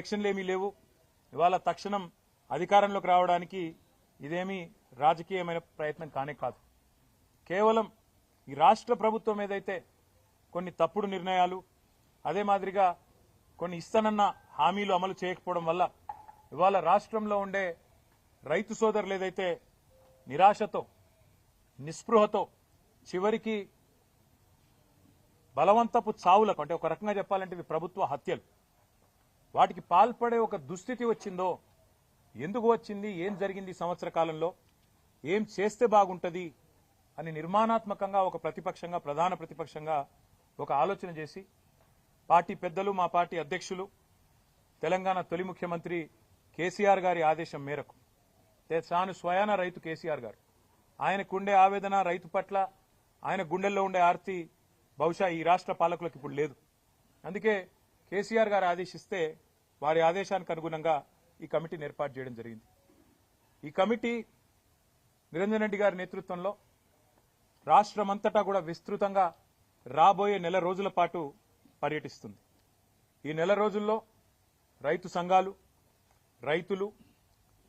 ఎలక్షన్లు ఏమీ లేవు. ఇవాళ తక్షణం అధికారంలోకి రావడానికి ఇదేమీ రాజకీయమైన ప్రయత్నం కానే కాదు. కేవలం ఈ రాష్ట్ర ప్రభుత్వం ఏదైతే కొన్ని తప్పుడు నిర్ణయాలు అదే మాదిరిగా కొన్ని ఇస్తానన్న హామీలు అమలు చేయకపోవడం వల్ల ఇవాళ రాష్ట్రంలో ఉండే రైతు సోదరులు ఏదైతే నిరాశతో నిస్పృహతో చివరికి బలవంతపు చావులకు అంటే ఒక రకంగా చెప్పాలంటే ఇవి ప్రభుత్వ హత్యలు వాటికి పాల్పడే ఒక దుస్థితి వచ్చిందో, ఎందుకు వచ్చింది, ఏం జరిగింది, సంవత్సర కాలంలో ఏం చేస్తే బాగుంటుంది అని నిర్మాణాత్మకంగా ఒక ప్రతిపక్షంగా ప్రధాన ప్రతిపక్షంగా ఒక ఆలోచన చేసి పార్టీ పెద్దలు మా పార్టీ అధ్యక్షులు తెలంగాణ తొలి ముఖ్యమంత్రి కేసీఆర్ గారి ఆదేశం మేరకు తాను స్వయాన రైతు కేసీఆర్ గారు ఆయనకుండే ఆవేదన రైతు పట్ల ఆయన గుండెల్లో ఉండే ఆర్తి బహుశా ఈ రాష్ట్ర పాలకులకు ఇప్పుడు లేదు. అందుకే కేసీఆర్ గారు ఆదేశిస్తే వారి ఆదేశానికి అనుగుణంగా ఈ కమిటీని ఏర్పాటు చేయడం జరిగింది. ఈ కమిటీ నిరంజన్ రెడ్డి గారి నేతృత్వంలో రాష్ట్రమంతటా కూడా విస్తృతంగా రాబోయే నెల రోజుల పాటు పర్యటిస్తుంది. ఈ నెల రోజుల్లో రైతు సంఘాలు, రైతులు,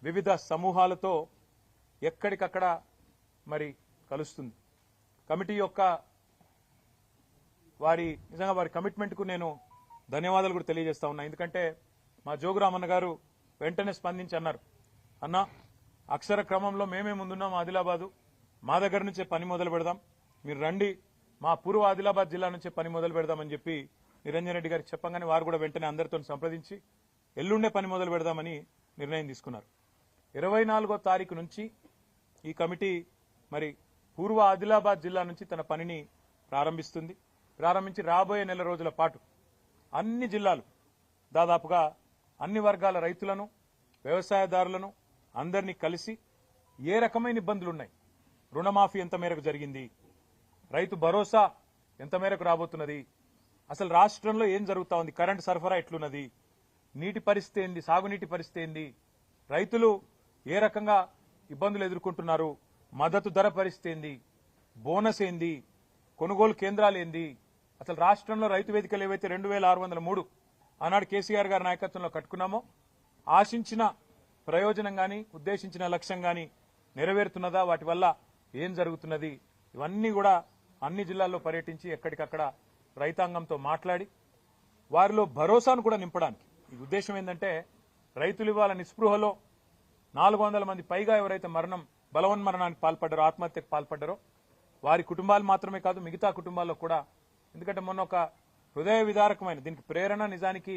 వివిధ సమూహాలతో ఎక్కడికక్కడ మరి కలుస్తుంది. కమిటీ యొక్క నిజంగా వారి కమిట్మెంట్కు నేను ధన్యవాదాలు కూడా తెలియజేస్తా ఉన్నా. ఎందుకంటే మా జోగురామన్న గారు వెంటనే స్పందించి అన్నారు, అన్న అక్షర క్రమంలో మేమే ముందున్నాం ఆదిలాబాదు, మా దగ్గర నుంచే పని మొదలు పెడదాం, మీరు రండి మా పూర్వ ఆదిలాబాద్ జిల్లా నుంచే పని మొదలు పెడదామని చెప్పి నిరంజన్ రెడ్డి గారికి చెప్పగానే వారు కూడా వెంటనే అందరితో సంప్రదించి ఎల్లుండే పని మొదలు పెడదామని నిర్ణయం తీసుకున్నారు. 24వ తారీఖు నుంచి ఈ కమిటీ మరి పూర్వ ఆదిలాబాద్ జిల్లా నుంచి తన పనిని ప్రారంభించి రాబోయే నెల రోజుల పాటు అన్ని జిల్లాలు దాదాపుగా అన్ని వర్గాల రైతులను, వ్యవసాయదారులను అందరినీ కలిసి ఏ రకమైన ఇబ్బందులున్నాయి, రుణమాఫీ ఎంత మేరకు జరిగింది, రైతు భరోసా ఎంత మేరకు రాబోతున్నది, అసలు రాష్ట్రంలో ఏం జరుగుతా ఉంది, కరెంటు సరఫరా ఎట్లున్నది, నీటి పరిస్థితి ఏంది, సాగునీటి పరిస్థితి ఏంది, రైతులు ఏ రకంగా ఇబ్బందులు ఎదుర్కొంటున్నారు, మద్దతు ధర పరిస్థితి ఏంది, బోనస్ ఏంది, కొనుగోలు కేంద్రాలు ఏంది, అసలు రాష్ట్రంలో రైతు వేదికలు ఏవైతే 2603 ఆనాడు కేసీఆర్ గారి నాయకత్వంలో కట్టుకున్నామో ఆశించిన ప్రయోజనం గాని ఉద్దేశించిన లక్ష్యం గాని నెరవేరుతున్నదా, వాటి వల్ల ఏం జరుగుతున్నది, ఇవన్నీ కూడా అన్ని జిల్లాల్లో పర్యటించి ఎక్కడికక్కడ రైతాంగంతో మాట్లాడి వారిలో భరోసాను కూడా నింపడానికి ఈ ఉద్దేశం ఏంటంటే రైతులు ఇవాళ నిస్పృహలో 400 మంది పైగా ఎవరైతే బలవన్మరణానికి పాల్పడ్డారో, ఆత్మహత్యకు పాల్పడ్డారో వారి కుటుంబాలు మాత్రమే కాదు మిగతా కుటుంబాల్లో కూడా. ఎందుకంటే మొన్న ఒక హృదయ విదారకమైన దీనికి ప్రేరణ, నిజానికి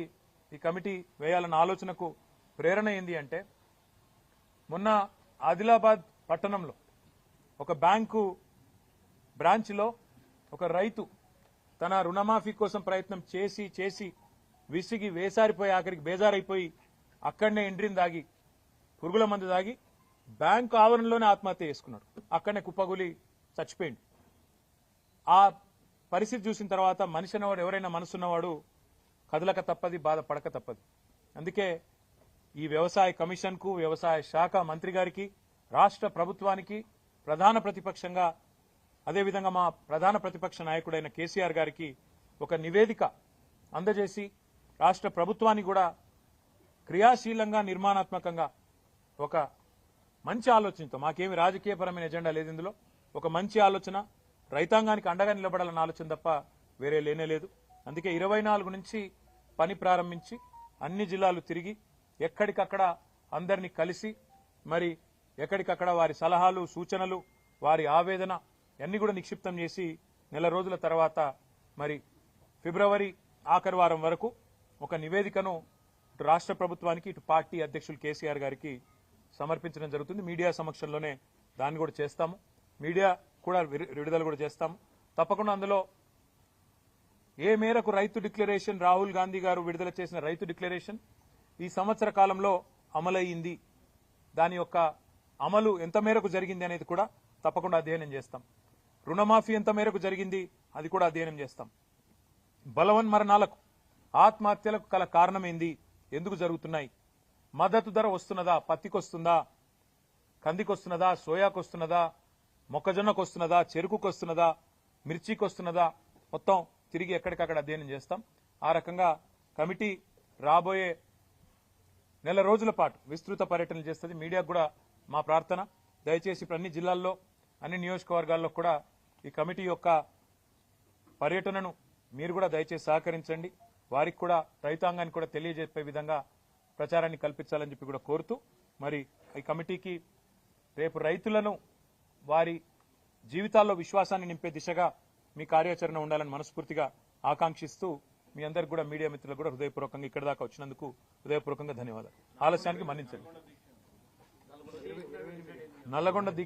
ఈ కమిటీ వేయాలన్న ఆలోచనకు ప్రేరణ ఏంది అంటే మొన్న ఆదిలాబాద్ పట్టణంలో ఒక బ్యాంకు బ్రాంచ్లో ఒక రైతు తన రుణమాఫీ కోసం ప్రయత్నం చేసి విసిగి వేసారిపోయి ఆఖరికి బేజారైపోయి అక్కడనే ఎండ్రిని దాగి పురుగుల మందు దాగి బ్యాంకు ఆవరణలోనే ఆత్మహత్య చేసుకున్నాడు. అక్కడనే కుప్పగులి చచ్చిపోయింది. ఆ పరిస్థితి చూసిన తర్వాత మనిషి అన్నవాడు, ఎవరైనా మనసున్నవాడు కదలక తప్పది, బాధపడక తప్పది. అందుకే ఈ వ్యవసాయ కమిషన్కు, వ్యవసాయ శాఖ మంత్రి గారికి, రాష్ట్ర ప్రభుత్వానికి ప్రధాన ప్రతిపక్షంగా అదేవిధంగా మా ప్రధాన ప్రతిపక్ష నాయకుడైన కేసీఆర్ గారికి ఒక నివేదిక అందజేసి రాష్ట్ర ప్రభుత్వాన్ని కూడా క్రియాశీలంగా నిర్మాణాత్మకంగా ఒక మంచి ఆలోచనతో, మాకేమి రాజకీయపరమైన ఎజెండా లేదు ఇందులో, ఒక మంచి ఆలోచన, రైతాంగానికి అండగా నిలబడాలన్న ఆలోచన తప్ప వేరే లేనేలేదు. అందుకే 24 నుంచి పని ప్రారంభించి అన్ని జిల్లాలు తిరిగి ఎక్కడికక్కడ అందరినీ కలిసి మరి ఎక్కడికక్కడ వారి సలహాలు, సూచనలు, వారి ఆవేదన అన్ని కూడా నిక్షిప్తం చేసి నెల రోజుల తర్వాత మరి ఫిబ్రవరి ఆఖరి వారం వరకు ఒక నివేదికను ఇటు రాష్ట్ర ప్రభుత్వానికి, ఇటు పార్టీ అధ్యక్షులు కేసీఆర్ గారికి సమర్పించడం జరుగుతుంది. మీడియా సమక్షంలోనే దాన్ని కూడా చేస్తాము, మీడియా కూడా విడుదల కూడా చేస్తాము. తప్పకుండా అందులో ఏ మేరకు రైతు డిక్లరేషన్, రాహుల్ గాంధీ గారు విడుదల చేసిన రైతు డిక్లరేషన్ ఈ సంవత్సర కాలంలో అమలయ్యింది, దాని యొక్క అమలు ఎంత మేరకు జరిగింది అనేది కూడా తప్పకుండా అధ్యయనం చేస్తాం. రుణమాఫీ ఎంత మేరకు జరిగింది అది కూడా అధ్యయనం చేస్తాం. బలవన్మరణాలకు, ఆత్మహత్యలకు గల కారణం ఏంది, ఎందుకు జరుగుతున్నాయి, మద్దతు ధర వస్తున్నదా, పత్తికొస్తుందా, కందికొస్తున్నదా, సోయాకొస్తున్నదా, మొక్కజొన్నకు వస్తున్నదా, చెరుకుకు వస్తున్నదా, మిర్చికి వస్తున్నదా, మొత్తం తిరిగి ఎక్కడికక్కడ అధ్యయనం చేస్తాం. ఆ రకంగా కమిటీ రాబోయే నెల రోజుల పాటు విస్తృత పర్యటనలు చేస్తుంది. మీడియాకు కూడా మా ప్రార్థన, దయచేసి ఇప్పుడు అన్ని జిల్లాల్లో అన్ని నియోజకవర్గాల్లో కూడా ఈ కమిటీ యొక్క పర్యటనను మీరు కూడా దయచేసి సహకరించండి. వారికి కూడా రైతాంగానికి కూడా తెలియజెప్పే విధంగా ప్రచారాన్ని కల్పించాలని చెప్పి కూడా కోరుతూ, మరి ఈ కమిటీకి రేపు రైతులను వారి జీవితాల్లో విశ్వాసాన్ని నింపే దిశగా మీ కార్యాచరణ ఉండాలని మనస్ఫూర్తిగా ఆకాంక్షిస్తూ, మీ అందరికి కూడా మీడియా మిత్రులకు కూడా హృదయపూర్వకంగా ఇక్కడ దాకా వచ్చినందుకు హృదయపూర్వకంగా ధన్యవాదాలు. ఆలస్యానికి మన్నించండి. నల్లగొండ దీక్ష